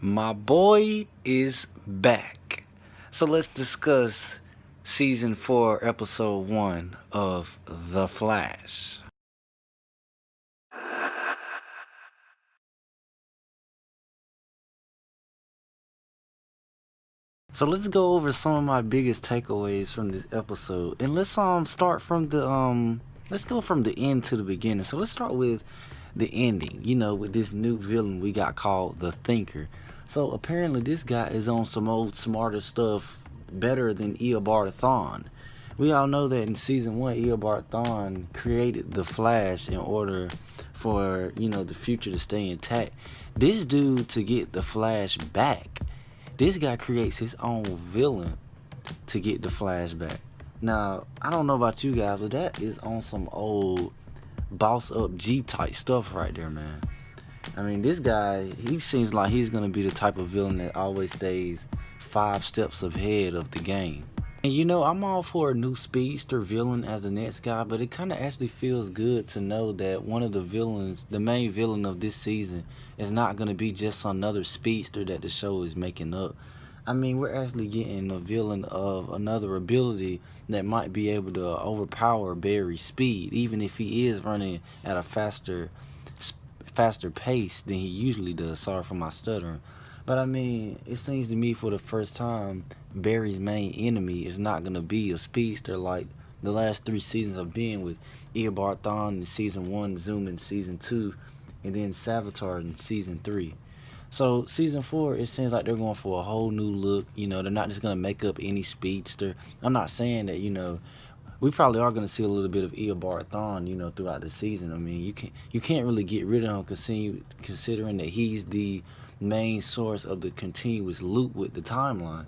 My boy is back. So let's discuss season 4, episode 1 of The Flash. So let's go over some of my biggest takeaways from this episode. And let's start from the let's go from the end to the beginning. So let's start with the ending, with this new villain we got called the Thinker. So apparently this guy is on some old smarter stuff better than Eobard Thawne. We all know that in season 1 Eobard Thawne created the Flash in order for, the future to stay intact. This dude, to get the Flash back, this guy creates his own villain to get the Flash back. Now, I don't know about you guys, but that is on some old boss up Jeep type stuff right there, man. I mean, this guy, he seems like he's gonna be the type of villain that always stays 5 steps ahead of the game. And I'm all for a new speedster villain as the next guy, but it kind of actually feels good to know that one of the villains, the main villain of this season, is not going to be just another speedster that the show is making up. I mean, we're actually getting a villain of another ability that might be able to overpower Barry's speed, even if he is running at a faster pace than he usually does. Sorry for my stuttering. But I mean, it seems to me for the first time, Barry's main enemy is not going to be a speedster like the last 3 seasons have been, with Eobard Thawne in season 1, Zoom in season 2, and then Savitar in season 3. So season 4, it seems like they're going for a whole new look. They're not just going to make up any speedster. I'm not saying that, we probably are going to see a little bit of Eobard Thawne, throughout the season. I mean, you can't really get rid of him considering that he's the main source of the continuous loop with the timeline.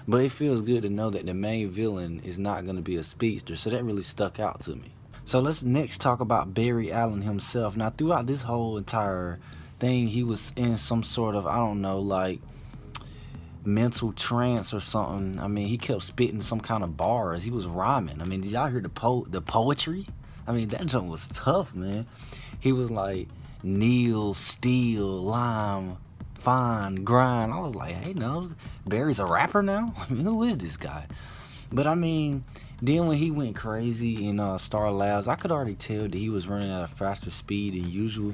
But it feels good to know that the main villain is not going to be a speedster, so that really stuck out to me. So let's next talk about Barry Allen himself. Now, throughout this whole entire thing, he was in some sort of, I don't know, like mental trance or something. I mean, he kept spitting some kind of bars. He was rhyming. I mean, did y'all hear the poetry? I mean, that joke was tough, man. He was like, kneel, steal, lime, fine, grind. I was like, hey, no, Barry's a rapper now? I mean, who is this guy? But I mean, then when he went crazy in Star Labs, I could already tell that he was running at a faster speed than usual.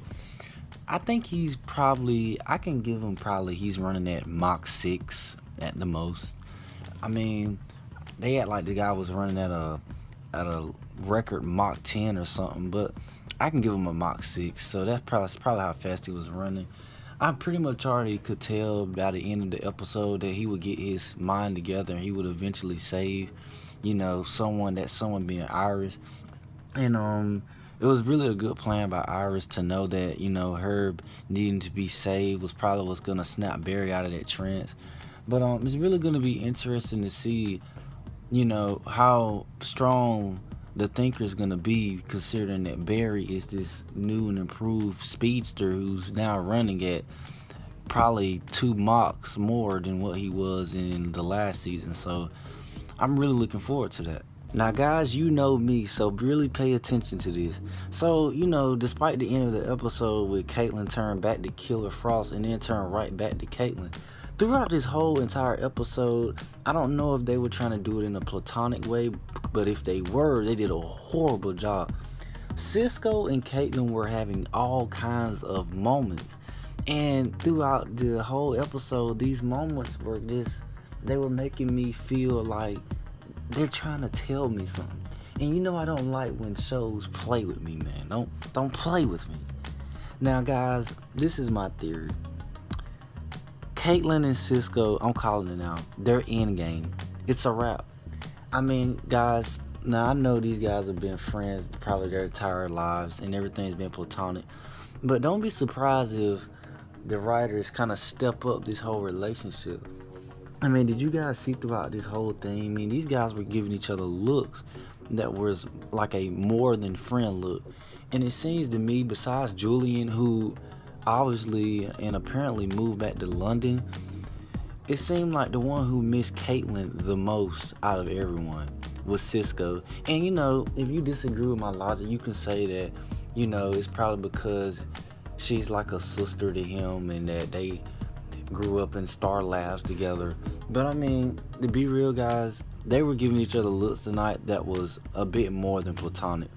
I think he's probably, I can give him probably, he's running at Mach 6 at the most. I mean, they act like the guy was running at a record Mach 10 or something, but I can give him a Mach 6, so that's probably how fast he was running. I pretty much already could tell by the end of the episode that he would get his mind together and he would eventually save, someone being Iris. And it was really a good plan by Iris to know that, Herb needing to be saved was probably what's gonna snap Barry out of that trance. But it's really gonna be interesting to see, how strong the Thinker's gonna be, considering that Barry is this new and improved speedster who's now running at probably 2 Machs more than what he was in the last season. So I'm really looking forward to that. Now guys, you know me, so really pay attention to this. So, despite the end of the episode with Caitlin turn back to Killer Frost and then turn right back to Caitlin, throughout this whole entire episode, I don't know if they were trying to do it in a platonic way, but if they were, they did a horrible job. Cisco and Caitlin were having all kinds of moments, and throughout the whole episode, these moments were they were making me feel like they're trying to tell me something. And I don't like when shows play with me, man. Don't play with me. Now guys, this is my theory. Caitlin and Cisco, I'm calling it now, they're in game. It's a wrap. I mean, guys, now I know these guys have been friends probably their entire lives and everything's been platonic. But don't be surprised if the writers kind of step up this whole relationship. I mean, did you guys see throughout this whole thing? I mean, these guys were giving each other looks that was like a more than friend look. And it seems to me, besides Julian, who obviously and apparently moved back to London, it seemed like the one who missed Caitlin the most out of everyone was Cisco. And if you disagree with my logic, you can say that, it's probably because she's like a sister to him and that they grew up in Star Labs together. But I mean, to be real, guys, they were giving each other looks tonight that was a bit more than platonic.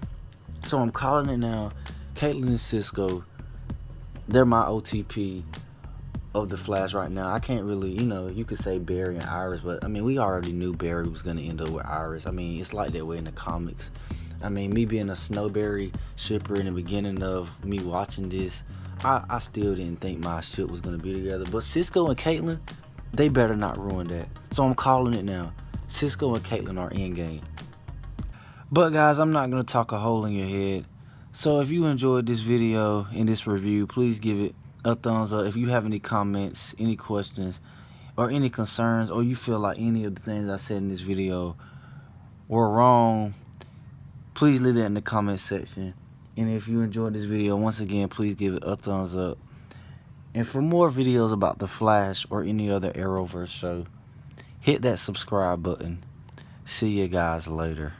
So I'm calling it now. Caitlyn and Cisco, they're my OTP of the Flash right now. I can't really, you could say Barry and Iris, but I mean, we already knew Barry was going to end up with Iris. I mean, it's like that way in the comics. I mean, me being a Snowberry shipper in the beginning of me watching this, I still didn't think my ship was going to be together. But Cisco and Caitlyn, they better not ruin that. So I'm calling it now. Cisco and Caitlyn are endgame. But guys, I'm not going to talk a hole in your head. So if you enjoyed this video and this review, please give it a thumbs up. If you have any comments, any questions, or any concerns, or you feel like any of the things I said in this video were wrong, please leave that in the comment section. And if you enjoyed this video, once again, please give it a thumbs up. And for more videos about The Flash or any other Arrowverse show, hit that subscribe button. See you guys later.